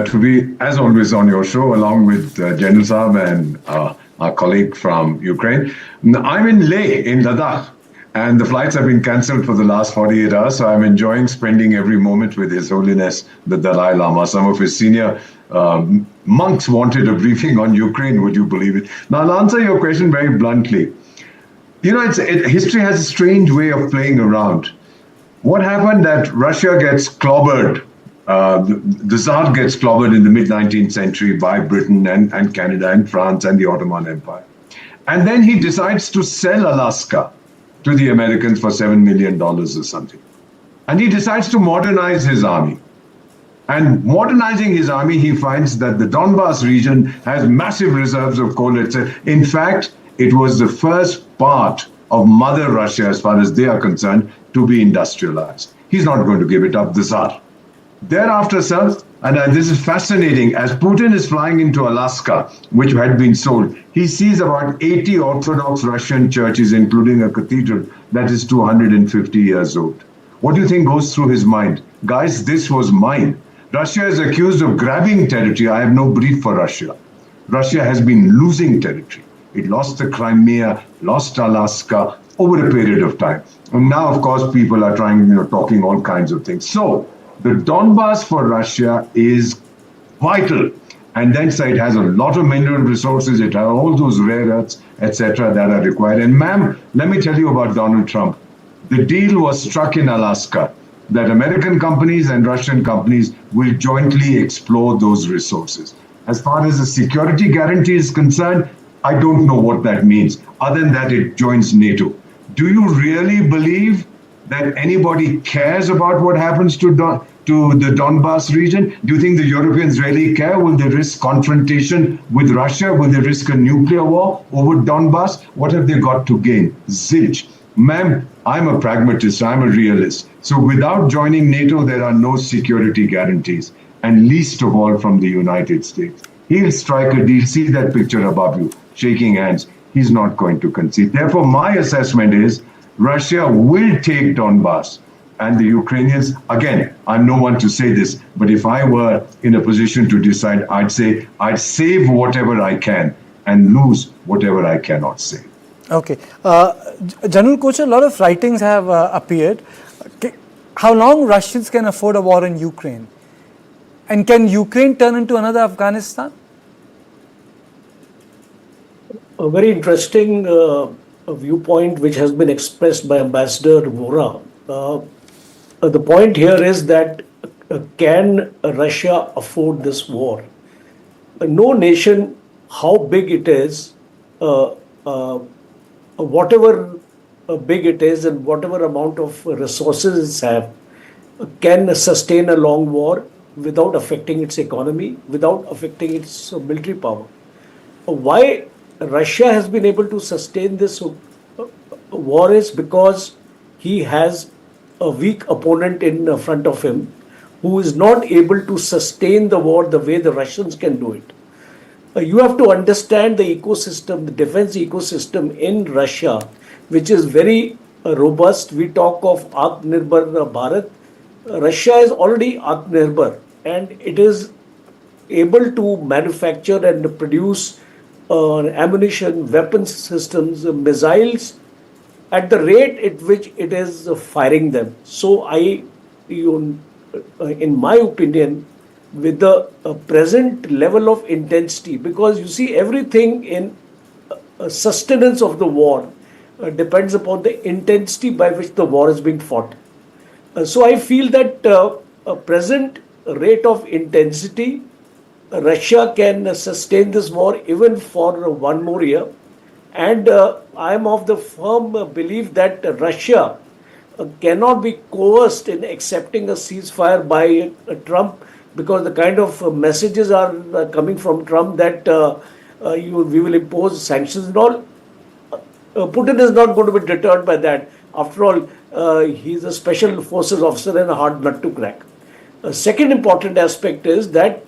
to be, as always, on your show, along with General Saab and our colleague from Ukraine. I'm in Leh, in Ladakh, and the flights have been cancelled for the last 48 hours, so I'm enjoying spending every moment with His Holiness, the Dalai Lama. Some of his senior monks wanted a briefing on Ukraine, would you believe it? Now, I'll answer your question very bluntly. You know, history has a strange way of playing around. What happened that Russia gets clobbered, the Tsar gets clobbered in the mid-19th century by Britain and Canada and France and the Ottoman Empire. And then he decides to sell Alaska to the Americans for $7 million or something. And he decides to modernize his army. And modernizing his army, he finds that the Donbas region has massive reserves of coal, etc. In fact, it was the first part of Mother Russia, as far as they are concerned, to be industrialized. He's not going to give it up, the Tsar. Thereafter, sir, and this is fascinating, as Putin is flying into Alaska, which had been sold, he sees about 80 Orthodox Russian churches, including a cathedral that is 250 years old. What do you think goes through his mind? Guys, this was mine. Russia is accused of grabbing territory. I have no brief for Russia. Russia has been losing territory. It lost the Crimea, lost Alaska over a period of time. And now, of course, people are talking all kinds of things. So the Donbas for Russia is vital. And then so it has a lot of mineral resources. It has all those rare earths, etc., that are required. And ma'am, let me tell you about Donald Trump. The deal was struck in Alaska that American companies and Russian companies will jointly explore those resources. As far as the security guarantee is concerned, I don't know what that means, other than that it joins NATO. Do you really believe that anybody cares about what happens to the Donbas region? Do you think the Europeans really care? Will they risk confrontation with Russia? Will they risk a nuclear war over Donbas? What have they got to gain? Zilch. Ma'am, I'm a pragmatist, I'm a realist. So without joining NATO, there are no security guarantees, and least of all from the United States. He'll strike a deal. See that picture above you, shaking hands. He's not going to concede. Therefore, my assessment is Russia will take Donbas, and the Ukrainians, again, I'm no one to say this, but if I were in a position to decide, I'd say I'd save whatever I can and lose whatever I cannot save. Okay. General Kocher, a lot of writings have appeared. How long Russians can afford a war in Ukraine? And can Ukraine turn into another Afghanistan? A very interesting viewpoint which has been expressed by Ambassador Vora. The point here is that can Russia afford this war? No nation, how big it is, whatever big it is and whatever amount of resources it has, can sustain a long war without affecting its economy, without affecting its military power. Why Russia has been able to sustain this war is because he has a weak opponent in front of him who is not able to sustain the war the way the Russians can do it. You have to understand the ecosystem, the defense ecosystem in Russia, which is very robust. We talk of Atmanirbhar Bharat. Russia is already Atmanirbhar, and it is able to manufacture and produce ammunition, weapons systems, missiles at the rate at which it is firing them. So in my opinion, with the present level of intensity, because you see everything in sustenance of the war depends upon the intensity by which the war is being fought. So I feel that a present rate of intensity, Russia can sustain this war even for one more year. And I am of the firm belief that Russia cannot be coerced in accepting a ceasefire by Trump, because the kind of messages are coming from Trump that we will impose sanctions and all. Putin is not going to be deterred by that. After all, he's a special forces officer and a hard nut to crack. Second important aspect is that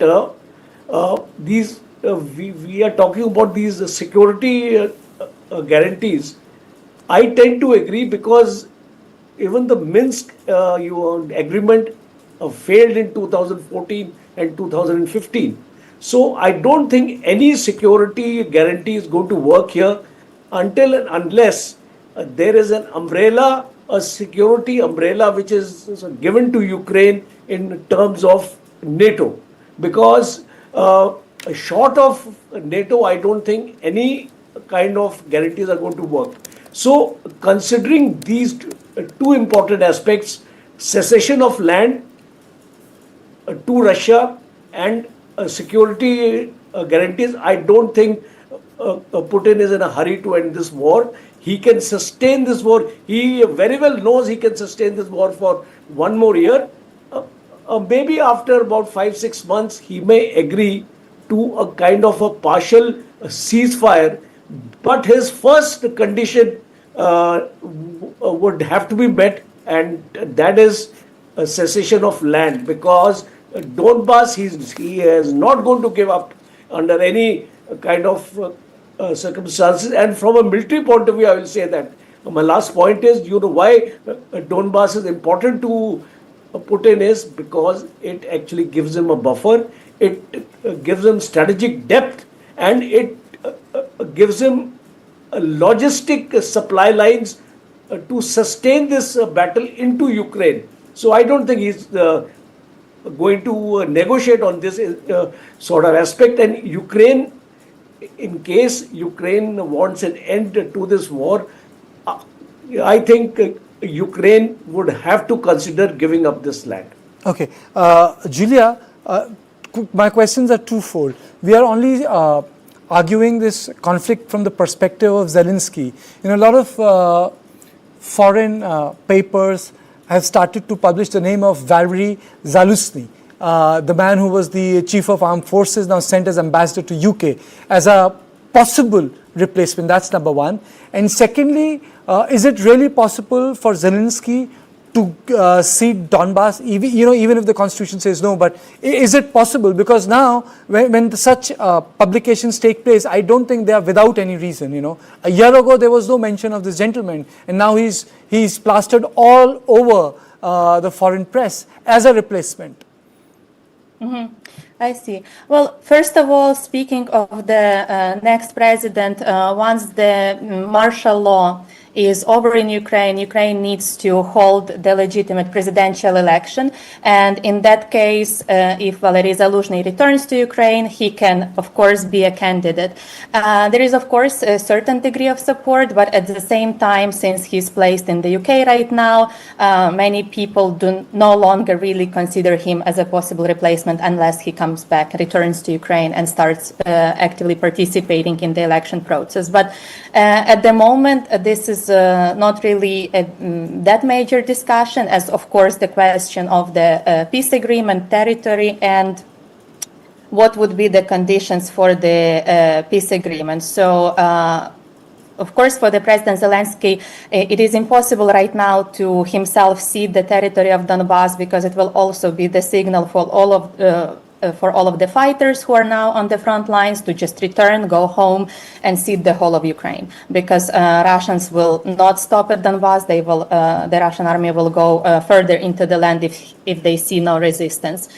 we are talking about these security guarantees. I tend to agree because even the Minsk agreement failed in 2014 and 2015. So I don't think any security guarantee is going to work here until and unless there is an umbrella, a security umbrella which is given to Ukraine in terms of NATO. Because short of NATO, I don't think any kind of guarantees are going to work. So considering these two important aspects, cessation of land to Russia and security guarantees, I don't think Putin is in a hurry to end this war. He can sustain this war. He very well knows he can sustain this war for one more year. Maybe after about 5-6 months, he may agree to a kind of a partial ceasefire. But his first condition would have to be met, and that is a cessation of land, because Donbas he is not going to give up under any kind of circumstances. And from a military point of view, I will say that my last point is, why Donbas is important to Putin is because it actually gives him a buffer, it gives him strategic depth, and it gives him logistic supply lines to sustain this battle into Ukraine. So I don't think he's going to negotiate on this sort of aspect. And Ukraine, in case Ukraine wants an end to this war, I think Ukraine would have to consider giving up this land. Okay. Julia, my questions are twofold. We are only arguing this conflict from the perspective of Zelenskyy. A lot of foreign papers have started to publish the name of Valery Zaluzhny, the man who was the chief of armed forces, now sent as ambassador to UK, as a possible replacement. That's number one. And secondly, is it really possible for Zelenskyy to cede Donbas, even if the constitution says no? But is it possible? Because now, when such publications take place, I don't think they are without any reason. A year ago there was no mention of this gentleman, and now he's plastered all over the foreign press as a replacement. Mm-hmm. I see. Well, first of all, speaking of the next president, once the martial law is over in Ukraine, Ukraine needs to hold the legitimate presidential election. And in that case, if Valery Zaluzhny returns to Ukraine, he can, of course, be a candidate. There is, of course, a certain degree of support, but at the same time, since he's placed in the UK right now, many people do no longer really consider him as a possible replacement unless he comes back, returns to Ukraine, and starts actively participating in the election process. But at the moment, this is not really that major discussion, as of course the question of the peace agreement, territory, and what would be the conditions for the peace agreement. So of course, for the President Zelenskyy, it is impossible right now to himself cede the territory of Donbas, because it will also be the signal for all of the fighters who are now on the front lines to just return, go home, and cede the whole of Ukraine. Because Russians will not stop at Donbas. The Russian army will go further into the land if they see no resistance.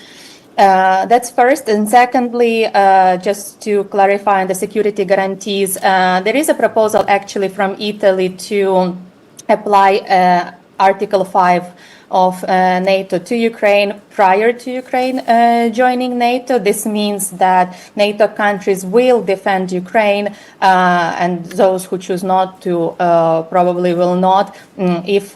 That's first. And secondly, just to clarify on the security guarantees, there is a proposal actually from Italy to apply Article 5 of NATO to Ukraine prior to Ukraine joining NATO. This means that NATO countries will defend Ukraine, and those who choose not to probably will not, if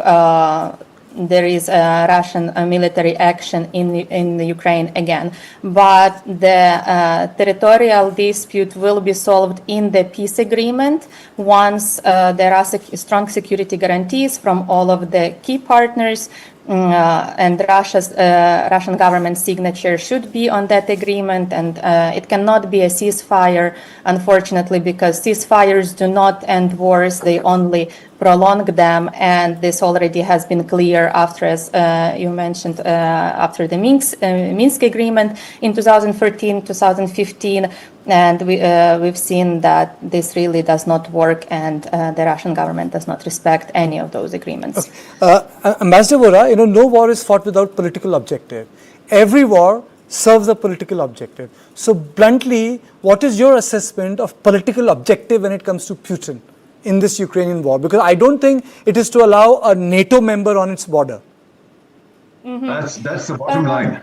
there is a Russian military action in Ukraine again. But the territorial dispute will be solved in the peace agreement once there are strong security guarantees from all of the key partners, and Russian government signature should be on that agreement. And it cannot be a ceasefire, unfortunately, because ceasefires do not end wars, they only prolong them, and this already has been clear after, as you mentioned, after the Minsk agreement in 2014, 2015, and we've seen that this really does not work, and the Russian government does not respect any of those agreements. Okay. Ambassador Vora, no war is fought without political objective. Every war serves a political objective. So bluntly, what is your assessment of political objective when it comes to Putin in this Ukrainian war? Because I don't think it is to allow a NATO member on its border. That's the bottom line.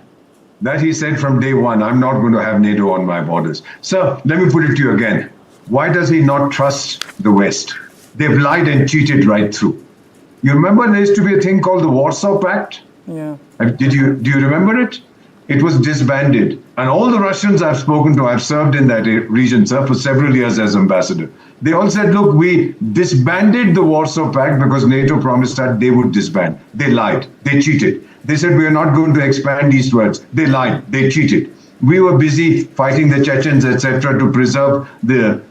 That he said from day one, I'm not going to have NATO on my borders. So let me put it to you again. Why does he not trust the West? They've lied and cheated right through. You remember there used to be a thing called the Warsaw Pact? Yeah. Do you remember it? It was disbanded. And all the Russians I've spoken to, I've served in that region, sir, for several years as ambassador. They all said, look, we disbanded the Warsaw Pact because NATO promised that they would disband. They lied. They cheated. They said, we are not going to expand eastwards. They lied. They cheated. We were busy fighting the Chechens, etc., to preserve the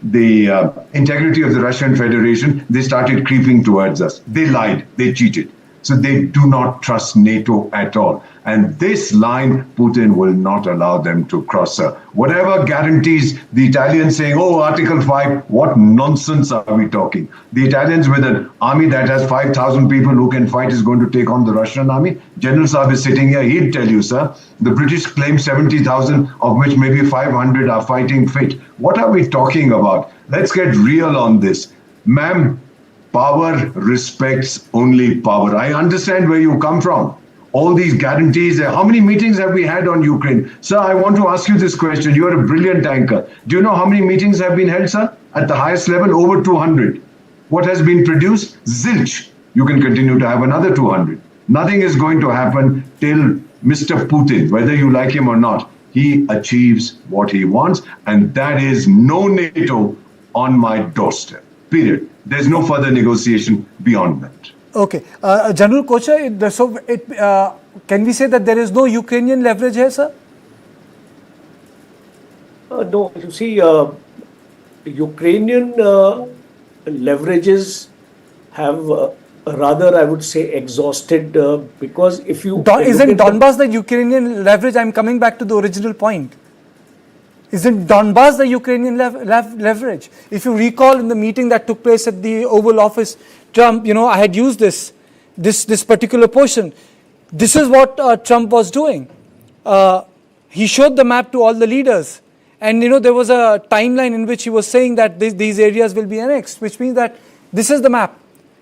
integrity of the Russian Federation. They started creeping towards us. They lied. They cheated. So they do not trust NATO at all. And this line, Putin will not allow them to cross, sir. Whatever guarantees the Italians saying, oh, Article 5, what nonsense are we talking? The Italians with an army that has 5,000 people who can fight is going to take on the Russian army. General Saab is sitting here, he'd tell you, sir. The British claim 70,000, of which maybe 500 are fighting fit. What are we talking about? Let's get real on this. Ma'am, power respects only power. I understand where you come from. All these guarantees. How many meetings have we had on Ukraine? Sir, I want to ask you this question. You are a brilliant anchor. Do you know how many meetings have been held, sir? At the highest level, over 200. What has been produced? Zilch. You can continue to have another 200. Nothing is going to happen till Mr. Putin, whether you like him or not, he achieves what he wants. And that is no NATO on my doorstep. Period. There's no further negotiation beyond that. Okay. General Kocher, can we say that there is no Ukrainian leverage here, sir? No, you see, Ukrainian leverages have rather, I would say, exhausted because if you... Isn't Donbas the Ukrainian leverage? I'm coming back to the original point. Isn't Donbas the Ukrainian leverage? If you recall in the meeting that took place at the Oval Office, Trump, I had used this particular portion. This is what Trump was doing. He showed the map to all the leaders. And, there was a timeline in which he was saying that these areas will be annexed, which means that this is the map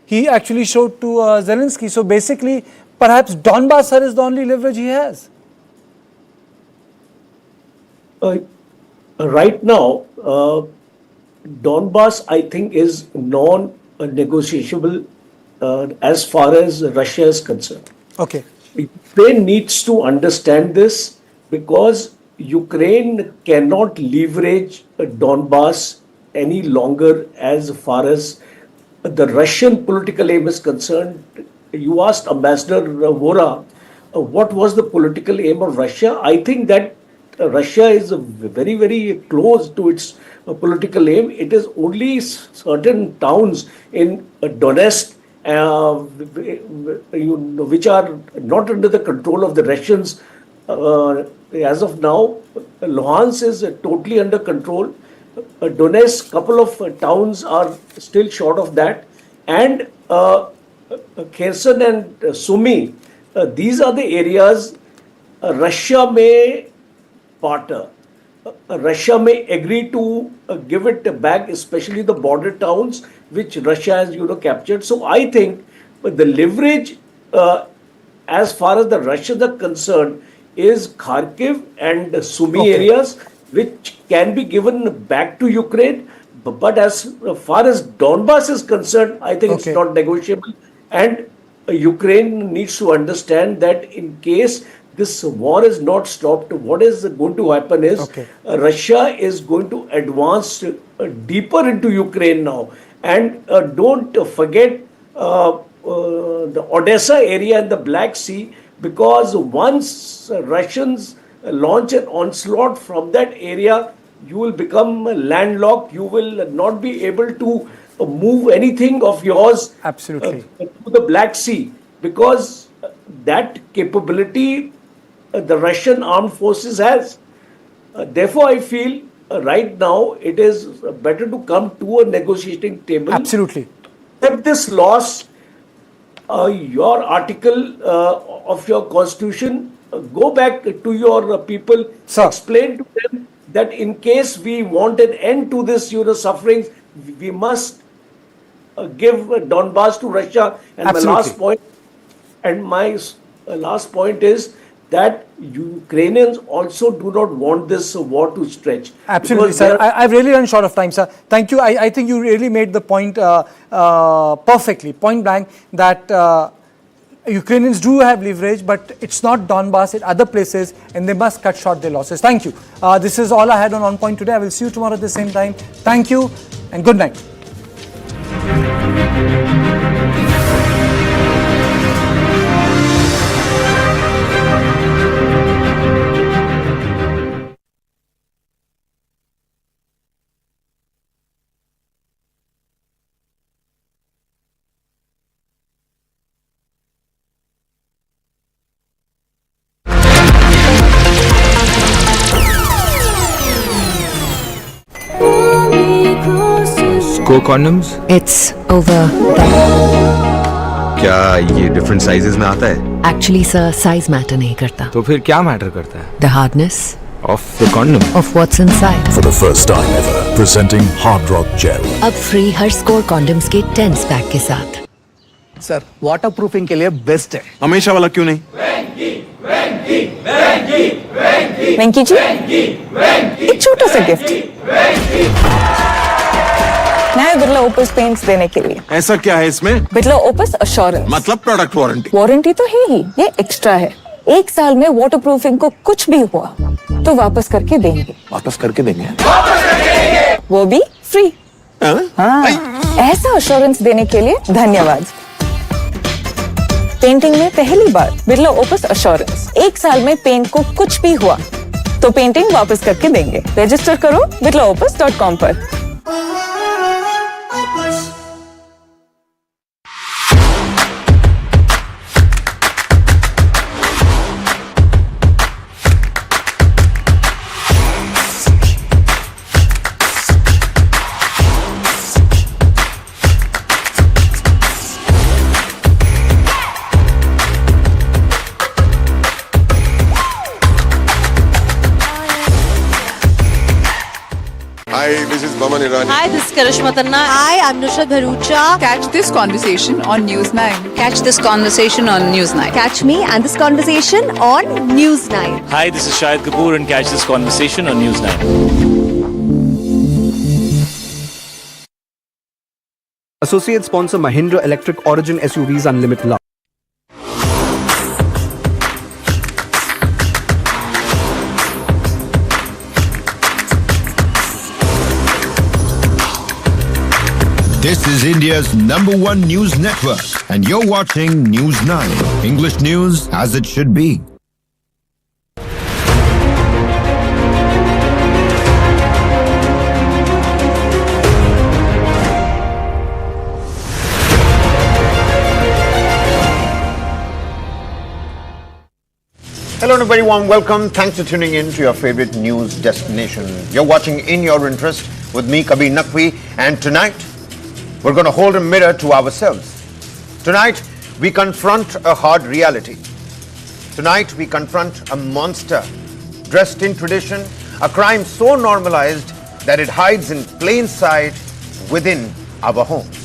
he actually showed to Zelenskyy. So basically, perhaps Donbas, sir, is the only leverage he has. Right now, Donbas, I think, is non-negotiable as far as Russia is concerned. Okay. Ukraine needs to understand this because Ukraine cannot leverage Donbas any longer as far as the Russian political aim is concerned. You asked Ambassador Vora, what was the political aim of Russia? I think that Russia is very, very close to its political aim. It is only certain towns in Donetsk which are not under the control of the Russians as of now. Luhansk is totally under control. Donetsk, couple of towns are still short of that. And Kherson and Sumy, these are the areas Russia may barter. Russia may agree to give it back, especially the border towns which Russia has, captured. So I think the leverage as far as the Russians are concerned is Kharkiv and Sumy areas, which can be given back to Ukraine. But as far as Donbas is concerned, I think it's not negotiable. And Ukraine needs to understand that in case this war is not stopped, what is going to happen is Russia is going to advance deeper into Ukraine now. And don't forget the Odessa area and the Black Sea, because once Russians launch an onslaught from that area, you will become landlocked. You will not be able to move anything of yours Absolutely. To the Black Sea, because that capability the Russian armed forces has. Therefore, I feel right now it is better to come to a negotiating table. Absolutely. Accept this loss. Your article of your constitution go back to your people, Sir. explain to them that in case we want an end to this, sufferings, we must give Donbas to Russia. And Absolutely. my last point is that Ukrainians also do not want this war to stretch. Absolutely, Because sir. I've really run short of time, sir. Thank you. I think you really made the point perfectly, point blank, that Ukrainians do have leverage, but it's not Donbas, it's other places, and they must cut short their losses. Thank you. This is all I had on Point today. I will see you tomorrow at the same time. Thank you, and good night. Go condoms? It's over there. क्या ये different sizes में आता है? Actually, sir, size matter नहीं करता. तो फिर क्या matter करता है? The hardness Of the condom. of what's inside. For the first time ever, presenting Hard Rock Gel. अब free हर score condoms के 10 पैक के साथ. सर वाटरप्रूफिंग के लिए बेस्ट है। हमेशा वाला क्यों नहीं? वेंकी जी एक छोटा सा गिफ्ट नया बिरला ओपस पेंट्स देने के लिए। ऐसा क्या है इसमें? बिरला ओपस अश्योरेंस मतलब प्रोडक्ट वारंटी। वारंटी तो है ही, ये एक्स्ट्रा है। 1 साल में वाटरप्रूफिंग को कुछ भी हुआ तो वापस करके देंगे। वापस करके देंगे? वो भी फ्री। हाँ, ऐसा अश्योरेंस देने के लिए धन्यवाद। पेंटिंग में पहली बार बिरला ओपस अश्योरेंस। 1 साल में पेंट को कुछ भी हुआ तो पेंटिंग वापस करके देंगे। रजिस्टर करो birlaopus.com पर। Hi, this is Baman Irani. Hi, this is Karishma Tanna. Hi, I'm Nushat Bharucha. Catch this conversation on News9. Catch this conversation on News9. Catch me and this conversation on News9. Hi, this is Shahid Kapoor and catch this conversation on News9. Associate sponsor Mahindra Electric Origin SUVs Unlimited Love. This is India's #1 news network, and you're watching News9. English news as it should be. Hello and a very warm welcome. Thanks for tuning in to your favorite news destination. You're watching In Your Interest with me, Kabir Naqvi, and tonight we're going to hold a mirror to ourselves. Tonight we confront a hard reality. Tonight we confront a monster dressed in tradition, a crime so normalized that it hides in plain sight within our homes.